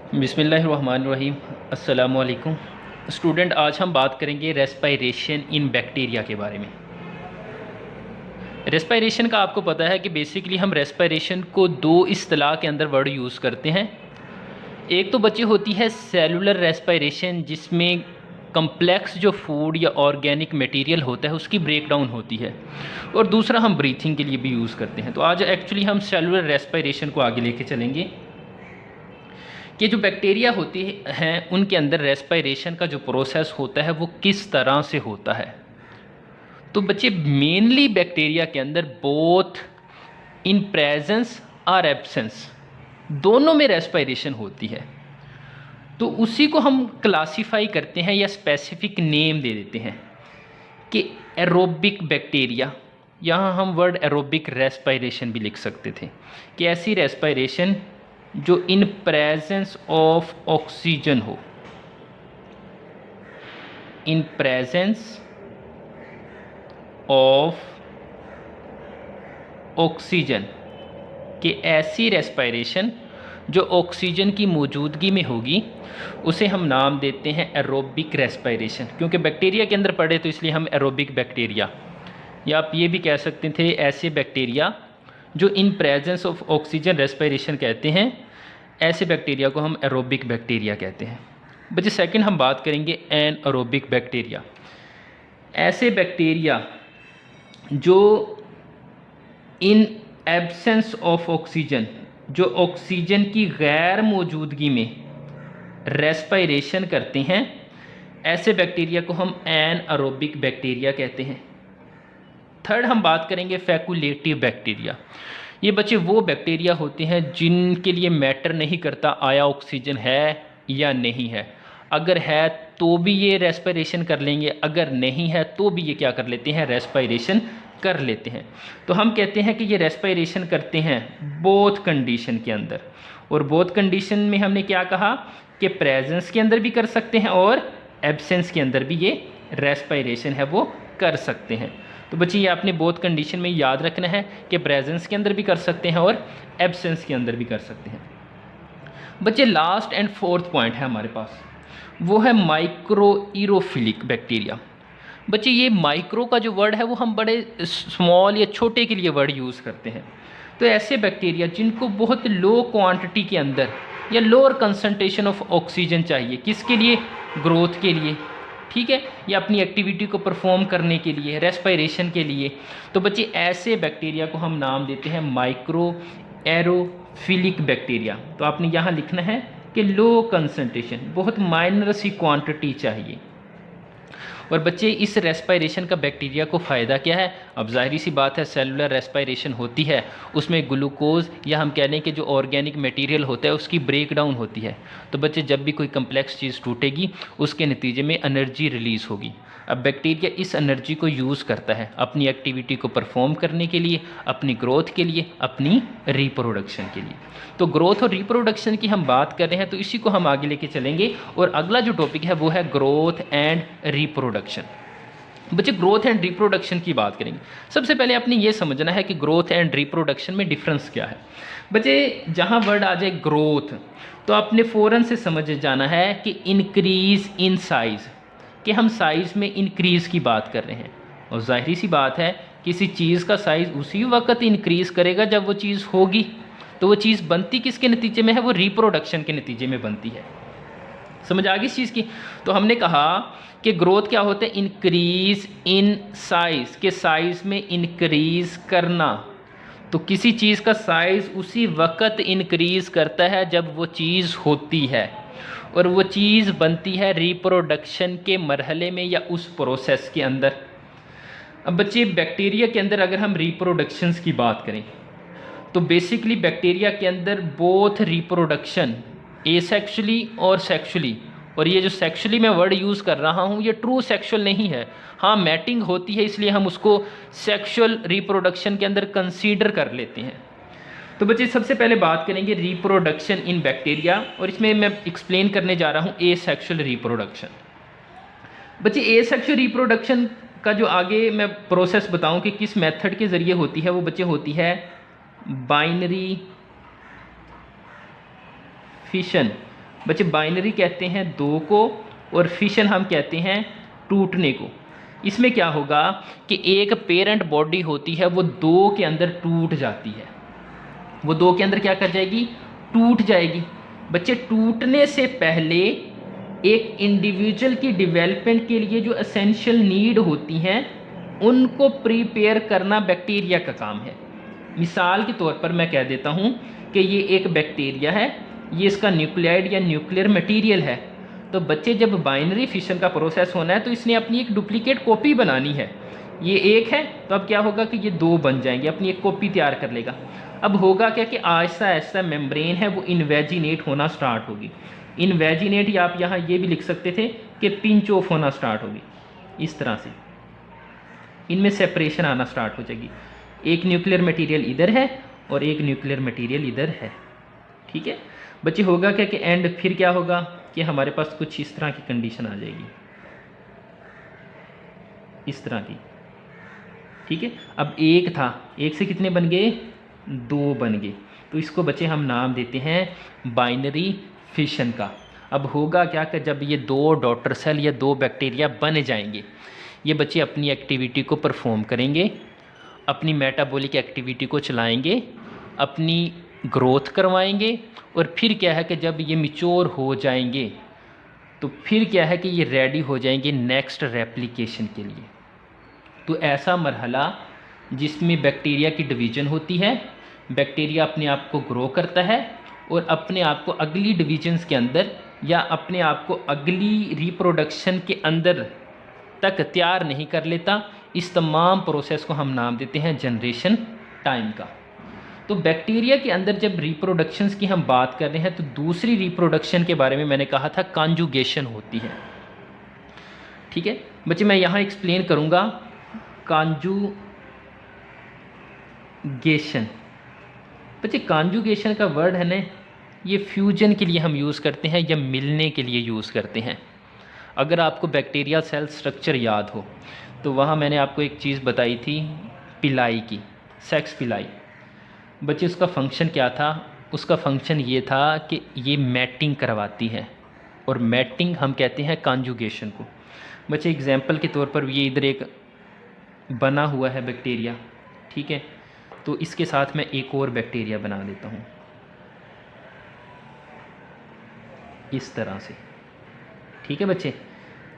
बिस्मिल्लाहिर्रहमानिर्रहीम। अस्सलामु अलैकुम स्टूडेंट, आज हम बात करेंगे रेस्पायरेशन इन बैक्टीरिया के बारे में। रेस्पायरेशन का आपको पता है कि बेसिकली हम रेस्पायरेशन को दो इस्तिलाह के अंदर वर्ड यूज़ करते हैं। एक तो बच्चे होती है सेलुलर रेस्पायरेशन, जिसमें कम्प्लेक्स जो फूड या ऑर्गेनिक मटेरियल होता है उसकी ब्रेक डाउन होती है, और दूसरा हम ब्रीथिंग के लिए भी यूज़ करते हैं। तो आज एक्चुअली हम सेलुलर रेस्पायरेशन को आगे लेके चलेंगे कि जो बैक्टीरिया होती हैं उनके अंदर रेस्पायरेशन का जो प्रोसेस होता है वो किस तरह से होता है। तो बच्चे मेनली बैक्टीरिया के अंदर बोथ इन प्रेजेंस और एब्सेंस दोनों में रेस्पायरेशन होती है। तो उसी को हम क्लासिफाई करते हैं या स्पेसिफिक नेम दे देते हैं कि एरोबिक बैक्टीरिया। यहाँ हम वर्ड एरोबिक रेस्पायरेशन भी लिख सकते थे कि ऐसी रेस्पायरेशन जो इन प्रेजेंस ऑफ ऑक्सीजन हो, इन प्रेजेंस ऑफ ऑक्सीजन, कि ऐसी रेस्पायरेशन जो ऑक्सीजन की मौजूदगी में होगी उसे हम नाम देते हैं एरोबिक रेस्पायरेशन। क्योंकि बैक्टीरिया के अंदर पढ़े तो इसलिए हम एरोबिक बैक्टीरिया, या आप ये भी कह सकते थे ऐसे बैक्टीरिया जो in presence of oxygen respiration कहते हैं, ऐसे बैक्टीरिया को हम एरोबिक बैक्टीरिया कहते हैं। बच्चे सेकंड हम बात करेंगे एनएरोबिक बैक्टीरिया। ऐसे बैक्टीरिया जो इन एब्सेंस ऑफ ऑक्सीजन, जो ऑक्सीजन की गैर मौजूदगी में रेस्पायरेशन करते हैं, ऐसे बैक्टीरिया को हम एनएरोबिक बैक्टीरिया कहते हैं। थर्ड हम बात करेंगे फैकुलेटिव बैक्टीरिया। ये बच्चे वो बैक्टीरिया होते हैं जिनके लिए मैटर नहीं करता आया ऑक्सीजन है या नहीं है। अगर है तो भी ये रेस्पायरेशन कर लेंगे, अगर नहीं है तो भी ये क्या कर लेते हैं, रेस्पायरेशन कर लेते हैं। तो हम कहते हैं कि ये रेस्पायरेशन करते हैं बोथ कंडीशन के अंदर। और बोथ कंडीशन में हमने क्या कहा कि प्रेजेंस के अंदर भी कर सकते हैं और एब्सेंस के अंदर भी ये रेस्पायरेशन है वो कर सकते हैं। तो बच्चे ये आपने बोथ कंडीशन में याद रखना है कि प्रेजेंस के अंदर भी कर सकते हैं और एब्सेंस के अंदर भी कर सकते हैं। बच्चे लास्ट एंड फोर्थ पॉइंट है हमारे पास, वो है माइक्रो इरोफिलिक बैक्टीरिया। बच्चे ये माइक्रो का जो वर्ड है वो हम बड़े स्मॉल या छोटे के लिए वर्ड यूज़ करते हैं। तो ऐसे बैक्टीरिया जिनको बहुत लो क्वांटिटी के अंदर या लोअर कंसंट्रेशन ऑफ ऑक्सीजन चाहिए, किसके लिए, ग्रोथ के लिए, ठीक है, या अपनी एक्टिविटी को परफॉर्म करने के लिए, रेस्पायरेशन के लिए। तो बच्चे ऐसे बैक्टीरिया को हम नाम देते हैं माइक्रो एरोफिलिक बैक्टीरिया। तो आपने यहाँ लिखना है कि लो कंसंट्रेशन, बहुत माइनर सी क्वांटिटी चाहिए। और बच्चे इस रेस्पायरेशन का बैक्टीरिया को फ़ायदा क्या है? अब जाहिर सी बात है सेलुलर रेस्पायरेशन होती है, उसमें ग्लूकोज या हम कह लें कि जो ऑर्गेनिक मटेरियल होता है उसकी ब्रेक डाउन होती है। तो बच्चे जब भी कोई कम्प्लेक्स चीज़ टूटेगी उसके नतीजे में एनर्जी रिलीज़ होगी। अब बैक्टीरिया इस एनर्जी को यूज़ करता है अपनी एक्टिविटी को परफॉर्म करने के लिए, अपनी ग्रोथ के लिए, अपनी रिप्रोडक्शन के लिए। तो ग्रोथ और रिप्रोडक्शन की हम बात कर रहे हैं तो इसी को हम आगे लेके चलेंगे। और अगला जो टॉपिक है वो है ग्रोथ एंड रिप्रोडक्शन। बच्चे ग्रोथ एंड रिप्रोडक्शन की बात करेंगे। सबसे पहले आपने ये समझना है कि ग्रोथ एंड रिप्रोडक्शन में डिफरेंस क्या है। बच्चे जहाँ वर्ड आ जाए ग्रोथ तो आपने फ़ौरन से समझ जाना है कि इंक्रीज़ इन साइज़, कि हम साइज़ में इंक्रीज़ की बात कर रहे हैं। और जाहिर सी बात है किसी चीज़ का साइज़ उसी वक्त इंक्रीज़ करेगा जब वो चीज़ होगी। तो वो चीज़ बनती किसके नतीजे में है, वो रिप्रोडक्शन के नतीजे में बनती है। समझ आ गई इस चीज़ की। तो हमने कहा कि ग्रोथ क्या होता है, इंक्रीज इन साइज़, के साइज़ में इंक्रीज़ करना। तो किसी चीज़ का साइज़ उसी वक्त इंक्रीज़ करता है जब वो चीज़ होती है, और वो चीज़ बनती है रिप्रोडक्शन के मरहले में या उस प्रोसेस के अंदर। अब बच्चे बैक्टीरिया के अंदर अगर हम रिप्रोडक्शंस की बात करें तो बेसिकली बैक्टीरिया के अंदर बोथ रिप्रोडक्शन एसेक्सुअली और सेक्सुअली, और ये जो सेक्सुअली मैं वर्ड यूज़ कर रहा हूँ ये ट्रू सेक्सुअल नहीं है। हाँ, मैटिंग होती है इसलिए हम उसको सेक्सुअल रिप्रोडक्शन के अंदर कंसीडर कर लेते हैं। तो बच्चे सबसे पहले बात करेंगे रिप्रोडक्शन इन बैक्टीरिया, और इसमें मैं एक्सप्लेन करने जा रहा हूँ एसेक्सुअल रिप्रोडक्शन। बच्चे एसेक्सुअल रिप्रोडक्शन का जो आगे मैं प्रोसेस बताऊँ कि किस मेथड के ज़रिए होती है, वो बच्चे होती है बाइनरी फिशन बच्चे बाइनरी कहते हैं दो को, और फिशन हम कहते हैं टूटने को। इसमें क्या होगा कि एक पेरेंट बॉडी होती है वो दो के अंदर टूट जाती है, वो दो के अंदर क्या कर जाएगी, टूट जाएगी। बच्चे टूटने से पहले एक इंडिविजुअल की डेवलपमेंट के लिए जो एसेंशियल नीड होती हैं उनको प्रिपेयर करना बैक्टीरिया का काम है। मिसाल के तौर पर मैं कह देता हूँ कि ये एक बैक्टीरिया है, ये इसका न्यूक्लियाइड या न्यूक्लियर मटेरियल है। तो बच्चे जब बाइनरी फिशन का प्रोसेस होना है तो इसने अपनी एक डुप्लीकेट कॉपी बनानी है। ये एक है तो अब क्या होगा कि ये दो बन जाएंगे, अपनी एक कॉपी तैयार कर लेगा। अब होगा क्या कि आहिस्ता आहिस्ता मेम्ब्रेन है वो इन्वेजिनेट होना स्टार्ट होगी। इन्वेजिनेट या आप यहाँ ये भी लिख सकते थे कि पिंच ऑफ होना स्टार्ट होगी। इस तरह से इनमें सेपरेशन आना स्टार्ट हो जाएगी। एक न्यूक्लियर मटेरियल इधर है और एक न्यूक्लियर मटेरियल इधर है। ठीक है बच्चे, होगा क्या कि एंड फिर क्या होगा कि हमारे पास कुछ इस तरह की कंडीशन आ जाएगी, इस तरह की। ठीक है, अब एक था, एक से कितने बन गए, दो बन गए। तो इसको बच्चे हम नाम देते हैं बाइनरी फिशन का। अब होगा क्या कि जब ये दो डॉटर सेल या दो बैक्टीरिया बन जाएंगे, ये बच्चे अपनी एक्टिविटी को परफॉर्म करेंगे, अपनी मेटाबॉलिक एक्टिविटी को चलाएंगे, अपनी ग्रोथ करवाएंगे, और फिर क्या है कि जब ये मैच्योर हो जाएंगे तो फिर क्या है कि ये रेडी हो जाएंगे नेक्स्ट रेप्लिकेशन के लिए। तो ऐसा मरहला जिसमें बैक्टीरिया की डिवीज़न होती है, बैक्टीरिया अपने आप को ग्रो करता है और अपने आप को अगली डिवीजन्स के अंदर या अपने आप को अगली रिप्रोडक्शन के अंदर तक तैयार नहीं कर लेता। इस तमाम प्रोसेस को हम नाम देते हैं जनरेशन टाइम का। तो बैक्टीरिया के अंदर जब रिप्रोडक्शंस की हम बात कर रहे हैं तो दूसरी रिप्रोडक्शन के बारे में मैंने कहा था कॉन्जुगेशन होती है। ठीक है बच्चे, मैं यहाँ एक्सप्लेन करूँगा कॉन्जुगेशन। बच्चे कॉन्जुगेशन का वर्ड है ना, ये फ्यूजन के लिए हम यूज़ करते हैं या मिलने के लिए यूज़ करते हैं। अगर आपको बैक्टीरिया सेल स्ट्रक्चर याद हो तो वहाँ मैंने आपको एक चीज़ बताई थी पिलाई की, सेक्स पिलाई। बच्चे उसका फंक्शन क्या था, उसका फंक्शन ये था कि ये मैटिंग करवाती है, और मैटिंग हम कहते हैं कॉन्जुगेशन को। बच्चे एग्जाम्पल के तौर पर ये इधर एक बना हुआ है बैक्टीरिया, ठीक है, तो इसके साथ मैं एक और बैक्टीरिया बना देता हूँ इस तरह से। ठीक है बच्चे,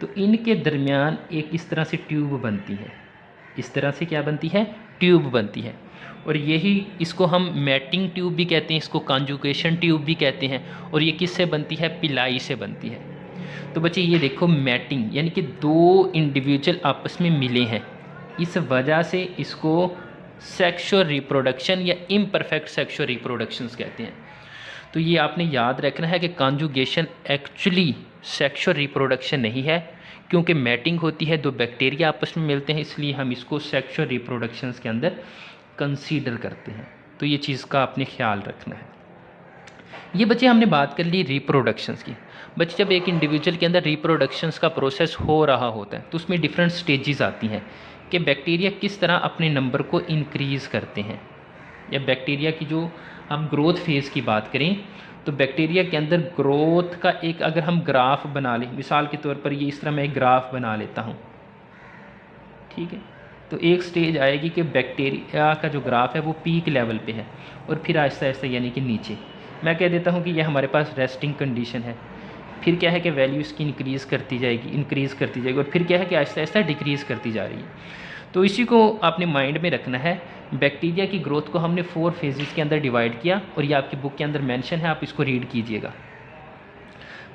तो इनके दरमियान एक इस तरह से ट्यूब बनती है, इस तरह से क्या बनती है, ट्यूब बनती है, और यही इसको हम मैटिंग ट्यूब भी कहते हैं, इसको कॉन्जुगेशन ट्यूब भी कहते हैं। और ये किससे बनती है, पिलाई से बनती है। तो बच्चे ये देखो मैटिंग यानी कि दो इंडिविजुअल आपस में मिले हैं, इस वजह से इसको सेक्सुअल रिप्रोडक्शन या इम्परफेक्ट सेक्सुअल रिप्रोडक्शंस कहते हैं। तो ये आपने याद रखना है कि कॉन्जुगेशन एक्चुअली सेक्सुअल रिप्रोडक्शन नहीं है, क्योंकि मैटिंग होती है, दो बैक्टीरिया आपस में मिलते हैं, इसलिए हम इसको सेक्सुअल रिप्रोडक्शंस के अंदर कंसीडर करते हैं। तो ये चीज़ का आपने ख्याल रखना है। ये बच्चे हमने बात कर ली रिप्रोडक्शंस की। बच्चे जब एक इंडिविजुअल के अंदर रिप्रोडक्शंस का प्रोसेस हो रहा होता है तो उसमें डिफरेंट स्टेजेस आती हैं कि बैक्टीरिया किस तरह अपने नंबर को इंक्रीज़ करते हैं, या बैक्टीरिया की जो हम ग्रोथ फेज़ की बात करें तो बैक्टीरिया के अंदर ग्रोथ का एक अगर हम ग्राफ बना लें, मिसाल के तौर पर ये इस तरह मैं एक ग्राफ बना लेता हूँ। ठीक है, तो एक स्टेज आएगी कि बैक्टीरिया का जो ग्राफ है वो पीक लेवल पे है, और फिर आहिस्ता आहिस्ता यानी कि नीचे मैं कह देता हूँ कि यह हमारे पास रेस्टिंग कंडीशन है। फिर क्या है कि वैल्यू इसकी इंक्रीज़ करती जाएगी, और फिर क्या है कि आहिस्ता आहिस्ता डिक्रीज़ करती जा रही है। तो इसी को आपने माइंड में रखना है। बैक्टीरिया की ग्रोथ को हमने 4 फेजेस के अंदर डिवाइड किया, और ये आपकी बुक के अंदर मेंशन है, आप इसको रीड कीजिएगा।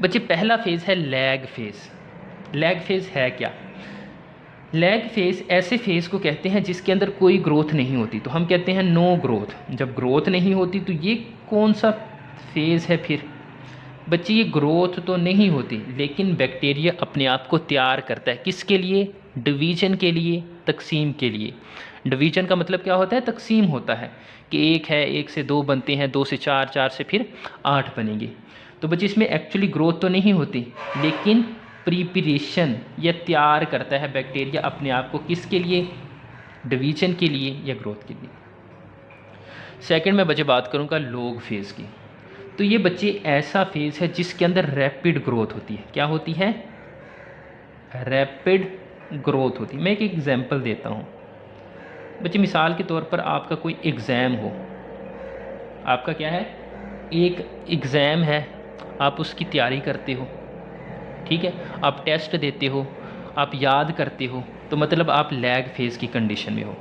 बच्चे पहला फेज़ है लैग फेज़। लैग फेज़ है क्या, लैग फेज़ ऐसे फेज़ को कहते हैं जिसके अंदर कोई ग्रोथ नहीं होती, तो हम कहते हैं नो ग्रोथ। जब ग्रोथ नहीं होती तो ये कौन सा फेज़ है फिर। बच्चे ये ग्रोथ तो नहीं होती, लेकिन बैक्टीरिया अपने आप को तैयार करता है किसके लिए, डिवीज़न के लिए, तकसीम के लिए। डिवीज़न का मतलब क्या होता है, तकसीम होता है कि एक है, 1 से 2 बनते हैं, 2 से 4, 4 से फिर 8 बनेंगे। तो बच्चे इसमें एक्चुअली ग्रोथ तो नहीं होती, लेकिन प्रिपरेशन या तैयार करता है बैक्टीरिया अपने आप को किसके लिए, डिवीज़न के लिए या ग्रोथ के लिए। सेकंड में बच्चे बात करूँगा लॉग फेज़ की। तो ये बच्चे ऐसा फेज़ है जिसके अंदर रैपिड ग्रोथ होती है। क्या होती है? रैपिड ग्रोथ होती है। मैं एक एग्जांपल देता हूँ बच्चे, मिसाल के तौर पर आपका कोई एग्ज़ाम हो, आपका क्या है, एक एग्ज़ाम है, आप उसकी तैयारी करते हो, ठीक है, आप टेस्ट देते हो, आप याद करते हो, तो मतलब आप लैग फेज़ की कंडीशन में हो।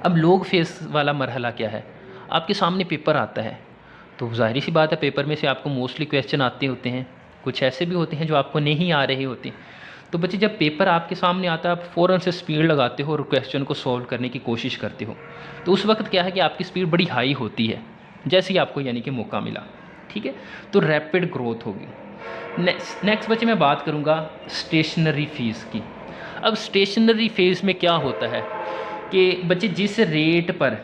अब लोग फेज़ वाला मरहला क्या है, आपके सामने पेपर आता है, तो ज़ाहिर सी बात है पेपर में से आपको मोस्टली क्वेश्चन आते होते हैं, कुछ ऐसे भी होते हैं जो आपको नहीं आ रहे होते। तो बच्चे जब पेपर आपके सामने आता है, आप फ़ौरन से स्पीड लगाते हो और क्वेश्चन को सॉल्व करने की कोशिश करते हो, तो उस वक्त क्या है कि आपकी स्पीड बड़ी हाई होती है जैसे ही आपको यानी कि मौका मिला, ठीक है, तो रैपिड ग्रोथ होगी। नेक्स्ट बच्चे मैं बात करूँगा स्टेशनरी फेज़ की। अब स्टेशनरी फेज़ में क्या होता है कि बच्चे जिस रेट पर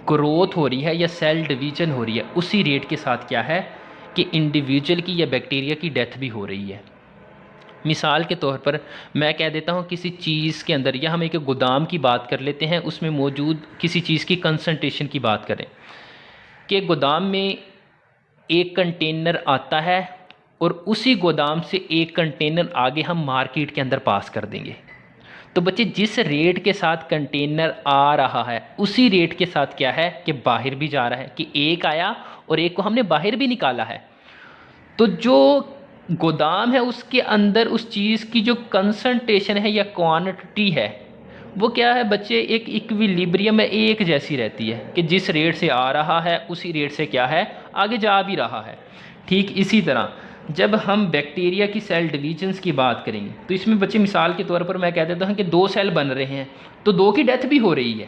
ग्रोथ हो रही है या सेल डिवीजन हो रही है, उसी रेट के साथ क्या है कि इंडिविजुअल की या बैक्टीरिया की डेथ भी हो रही है। मिसाल के तौर पर मैं कह देता हूँ किसी चीज़ के अंदर, या हम एक गोदाम की बात कर लेते हैं, उसमें मौजूद किसी चीज़ की कंसंट्रेशन की बात करें कि गोदाम में एक कंटेनर आता है और उसी गोदाम से एक कंटेनर आगे हम मार्केट के अंदर पास कर देंगे। तो बच्चे जिस रेट के साथ कंटेनर आ रहा है उसी रेट के साथ क्या है कि बाहर भी जा रहा है, कि एक आया और एक को हमने बाहर भी निकाला है। तो जो गोदाम है उसके अंदर उस चीज़ की जो कंसंट्रेशन है या क्वांटिटी है वो क्या है बच्चे, एक इक्विलिब्रियम में एक जैसी रहती है कि जिस रेट से आ रहा है उसी रेट से क्या है आगे जा भी रहा है। ठीक इसी तरह जब हम बैक्टीरिया की सेल डिवीजन्स की बात करेंगे तो इसमें बच्चे मिसाल के तौर पर मैं कह देता हूँ कि 2 सेल बन रहे हैं तो 2 की डेथ भी हो रही है,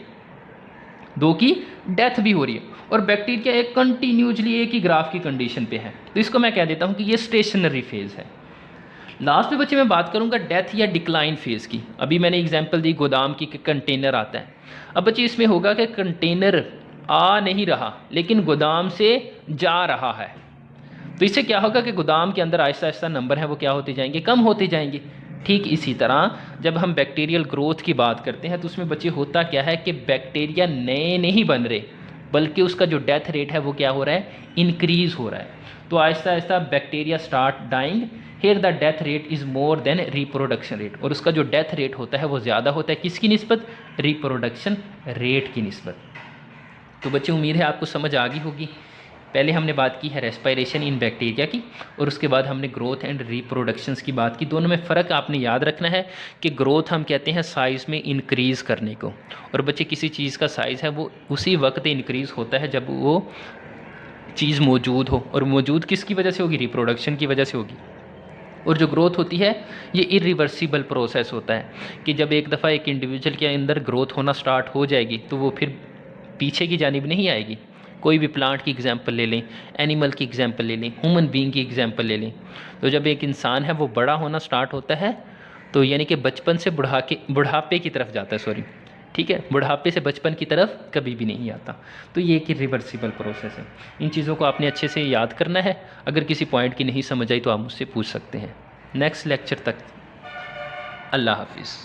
2 की डेथ भी हो रही है, और बैक्टीरिया एक कंटिन्यूसली एक ही ग्राफ की कंडीशन पे है। तो इसको मैं कह देता हूँ कि ये स्टेशनरी फेज़ है। लास्ट में बच्चे मैं बात करूँगा डेथ या डिक्लाइन फेज़ की। अभी मैंने एग्जांपल दी गोदाम की कि कंटेनर आता है। अब बच्चे इसमें होगा कि कंटेनर आ नहीं रहा लेकिन गोदाम से जा रहा है, तो इससे क्या होगा कि गोदाम के अंदर आहिस्ता आहिस्ता नंबर है वो क्या होते जाएंगे, कम होते जाएंगे। ठीक इसी तरह जब हम बैक्टीरियल ग्रोथ की बात करते हैं तो उसमें बच्चे होता क्या है कि बैक्टीरिया नए नहीं बन रहे बल्कि उसका जो डेथ रेट है वो क्या हो रहा है, इंक्रीज़ हो रहा है। तो आहिस्ता आहिस्ता bacteria start dying, here the death rate is more than reproduction rate, और उसका जो डेथ रेट होता है वो ज़्यादा होता है किसकी निस्बत, रिप्रोडक्शन रेट की निस्बत। तो बच्चे उम्मीद है आपको समझ आ गई होगी। पहले हमने बात की है रेस्पिरेशन इन बैक्टीरिया की और उसके बाद हमने ग्रोथ एंड रिप्रोडक्शंस की बात की। दोनों में फ़र्क आपने याद रखना है कि ग्रोथ हम कहते हैं साइज़ में इंक्रीज़ करने को, और बच्चे किसी चीज़ का साइज़ है वो उसी वक्त इंक्रीज़ होता है जब वो चीज़ मौजूद हो, और मौजूद किसकी वजह से होगी, रिप्रोडक्शन की वजह से होगी। और जो ग्रोथ होती है ये इरिवर्सिबल प्रोसेस होता है कि जब एक दफ़ा एक इंडिविजुअल के अंदर ग्रोथ होना स्टार्ट हो जाएगी तो वो फिर पीछे की जानिब नहीं आएगी। कोई भी प्लांट की एग्जांपल ले लें, एनिमल की एग्जांपल ले लें, ह्यूमन बीइंग की एग्जांपल ले लें, तो जब एक इंसान है वो बड़ा होना स्टार्ट होता है तो यानी कि बचपन से बुढ़ापे की तरफ जाता है, ठीक है, बुढ़ापे से बचपन की तरफ कभी भी नहीं आता। तो ये एक रिवर्सिबल प्रोसेस है। इन चीज़ों को आपने अच्छे से याद करना है। अगर किसी पॉइंट की नहीं समझ आई तो आप मुझसे पूछ सकते हैं। नेक्स्ट लेक्चर तक अल्लाह हाफिज़।